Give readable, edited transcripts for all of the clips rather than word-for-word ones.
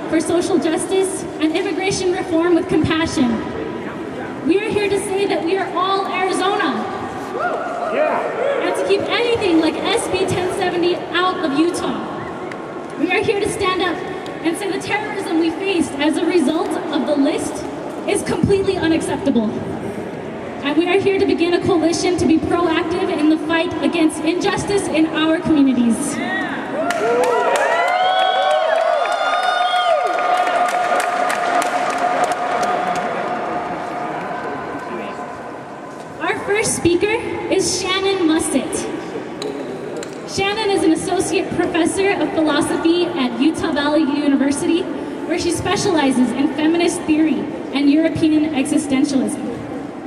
for social justice and immigration reform with compassion. We are here to say that we are all Arizona. And to keep anything like SB 1070 out of Utah. We are here to stand up and say the terrorism we faced as a result of the list is completely unacceptable. And we are here to begin a coalition to be proactive in the fight against injustice in our communities. Our first speaker is Shannon Musset. Shannon is an associate professor of philosophy at Utah Valley University, where she specializes in feminist theory and European existentialism.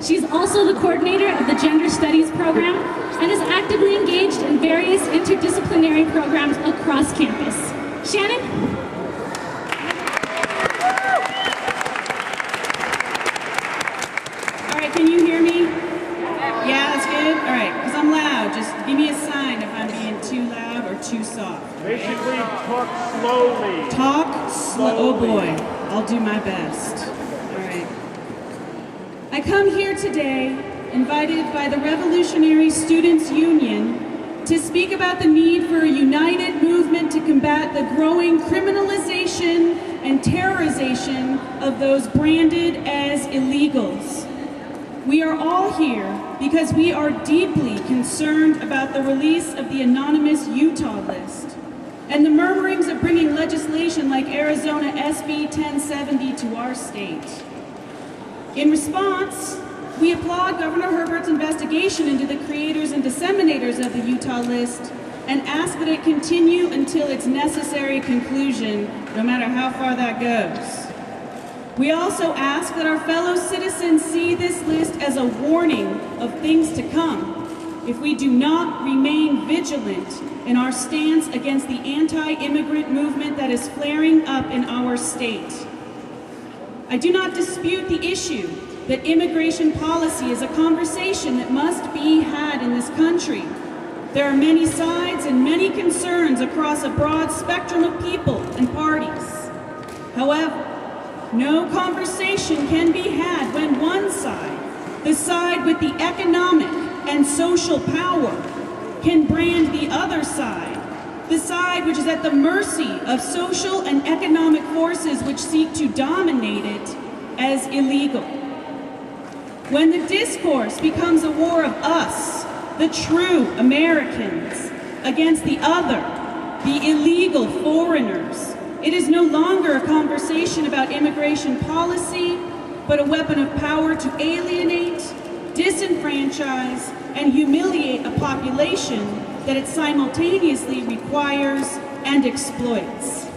She's also the coordinator of the Gender Studies program and is actively engaged in various interdisciplinary programs across campus. Shannon? All right, can you hear me? Yeah, that's good? All right, because I'm loud. Just give me a sign if I'm being too loud or too soft. Basically, talk slowly. Talk slow. Oh boy, I'll do my best. All right. I come here today, invited by the Revolutionary Students' Union, to speak about the need for a united movement to combat the growing criminalization and terrorization of those branded as illegals. We are all here because we are deeply concerned about the release of the anonymous Utah list and the murmurings of bringing legislation like Arizona SB 1070 to our state. In response, we applaud Governor Herbert's investigation into the creators and disseminators of the Utah list and ask that it continue until its necessary conclusion, no matter how far that goes. We also ask that our fellow citizens see this list as a warning of things to come if we do not remain vigilant in our stance against the anti-immigrant movement that is flaring up in our state. I do not dispute the issue that immigration policy is a conversation that must be had in this country. There are many sides and many concerns across a broad spectrum of people and parties. However, no conversation can be had when one side, the side with the economic and social power, can brand the other side, the side which is at the mercy of social and economic forces which seek to dominate it, as illegal. When the discourse becomes a war of us, the true Americans, against the other, the illegal foreigners, it is no longer a conversation about immigration policy, but a weapon of power to alienate, disenfranchise, and humiliate a population that it simultaneously requires and exploits.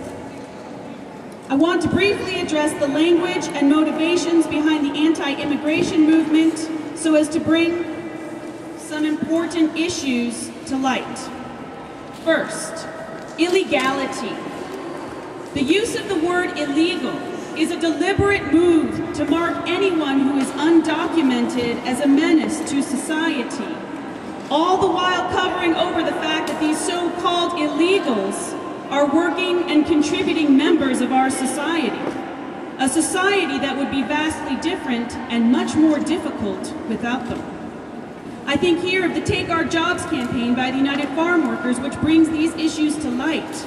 I want to briefly address the language and motivations behind the anti-immigration movement so as to bring some important issues to light. First, illegality. The use of the word illegal is a deliberate move to mark anyone who is undocumented as a menace to society, all the while covering over the fact that these so-called illegals are working and contributing members of our society, a society that would be vastly different and much more difficult without them. I think here of the Take Our Jobs campaign by the United Farm Workers, which brings these issues to light.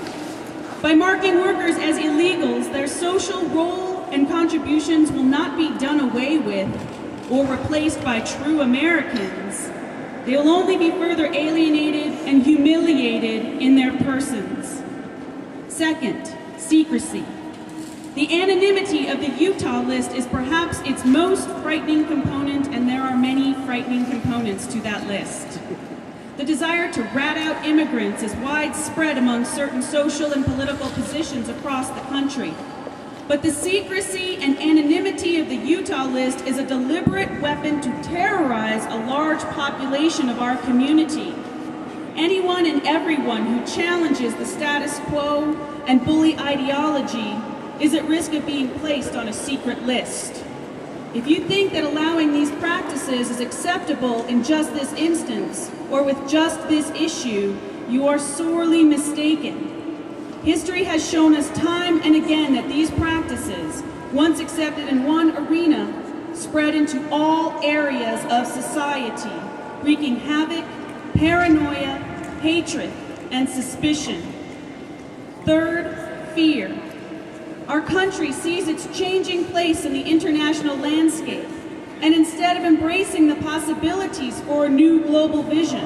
By marking workers as illegals, their social role and contributions will not be done away with or replaced by true Americans. They will only be further alienated and humiliated in their persons. Second, secrecy. The anonymity of the Utah list is perhaps its most frightening component, and there are many frightening components to that list. The desire to rat out immigrants is widespread among certain social and political positions across the country. But the secrecy and anonymity of the Utah list is a deliberate weapon to terrorize a large population of our community. Anyone and everyone who challenges the status quo and bully ideology is at risk of being placed on a secret list. If you think that allowing these practices is acceptable in just this instance or with just this issue, you are sorely mistaken. History has shown us time and again that these practices, once accepted in one arena, spread into all areas of society, wreaking havoc, paranoia, hatred, and suspicion. Third, fear. Our country sees its changing place in the international landscape, and instead of embracing the possibilities for a new global vision,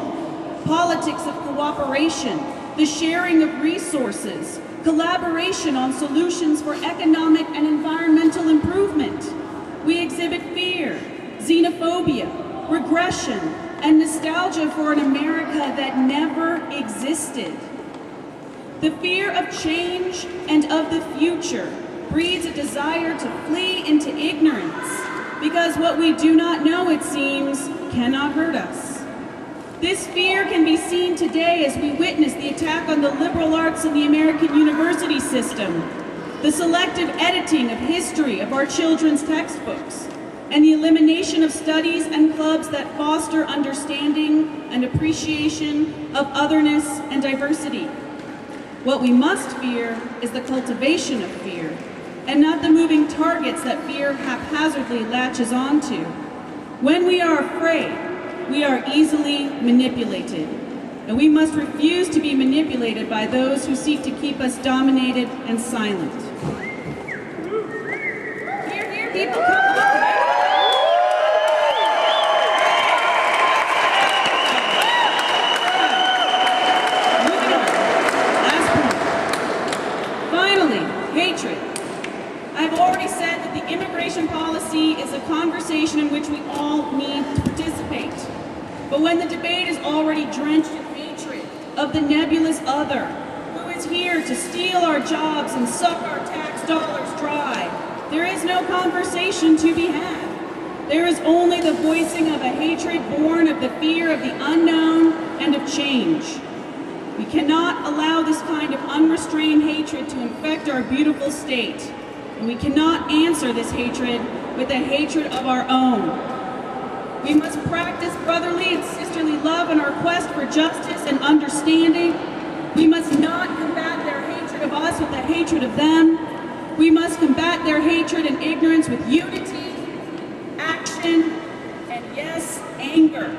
politics of cooperation, the sharing of resources, collaboration on solutions for economic and environmental improvement, we exhibit fear, xenophobia, regression, and nostalgia for an America that never existed. The fear of change and of the future breeds a desire to flee into ignorance, because what we do not know, it seems, cannot hurt us. This fear can be seen today as we witness the attack on the liberal arts in the American university system, the selective editing of history of our children's textbooks, and the elimination of studies and clubs that foster understanding and appreciation of otherness and diversity. What we must fear is the cultivation of fear, and not the moving targets that fear haphazardly latches onto. When we are afraid, we are easily manipulated, and we must refuse to be manipulated by those who seek to keep us dominated and silent. Here, people, come on. Hatred. I've already said that the immigration policy is a conversation in which we all need to participate. But when the debate is already drenched in hatred of the nebulous other, who is here to steal our jobs and suck our tax dollars dry, there is no conversation to be had. There is only the voicing of a hatred born of the fear of the unknown and of change. We cannot allow this kind of unrestrained hatred to infect our beautiful state, and we cannot answer this hatred with a hatred of our own. We must practice brotherly and sisterly love in our quest for justice and understanding. We must not combat their hatred of us with a hatred of them. We must combat their hatred and ignorance with unity, action, and yes, anger.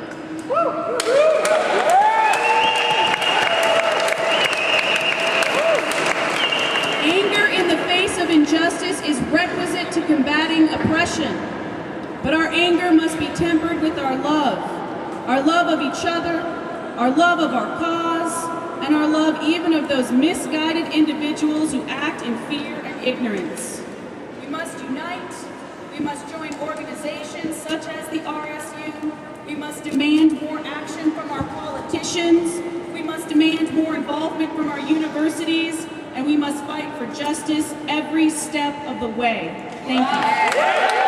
Anger in the face of injustice is requisite to combating oppression, but our anger must be tempered with our love of each other, our love of our cause, and our love even of those misguided individuals who act in fear and ignorance. We must unite, we must join organizations such as the RSU, we must demand more action from our politicians, we must demand more involvement from our universities, and we must fight for justice every step of the way. Thank you.